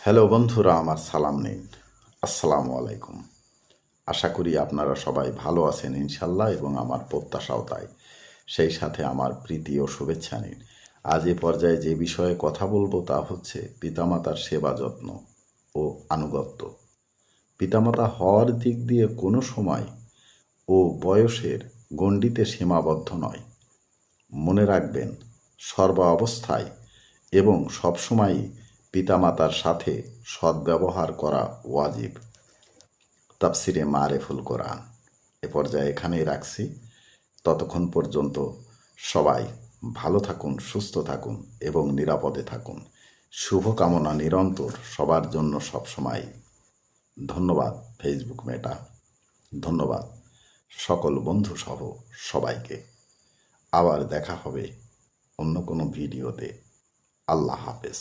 Hello বন্ধুরা, আমার সালাম নিন। আসসালামু আলাইকুম। আশা করি আপনারা সবাই ভালো আছেন ইনশাল্লাহ, এবং আমার প্রত্যাশাও তাই। সেই সাথে আমার প্রীতি ও শুভেচ্ছা নিন। আজ এ পর্যায়ে যে বিষয়ে কথা বলবো তা হচ্ছে পিতামাতার সেবা যত্ন ও আনুগত্য। পিতামাতা হওয়ার দিক দিয়ে কোনো সময় ও বয়সের গণ্ডিতে সীমাবদ্ধ নয়। মনে রাখবেন, সর্ব অবস্থায় এবং সবসময়ই পিতামাতার সাথে সদ্ব্যবহার করা ওয়াজিব। তাফসিরে মারেফুল কোরআন। এ পর্যায়ে এখানেই রাখছি। ততক্ষণ পর্যন্ত সবাই ভালো থাকুন, সুস্থ থাকুন এবং নিরাপদে থাকুন। শুভকামনা নিরন্তর সবার জন্য সবসময়। ধন্যবাদ ফেসবুক মেটা। ধন্যবাদ সকল বন্ধুসহ সবাইকে। আবার দেখা হবে অন্য কোনো ভিডিওতে। আল্লাহ হাফেজ।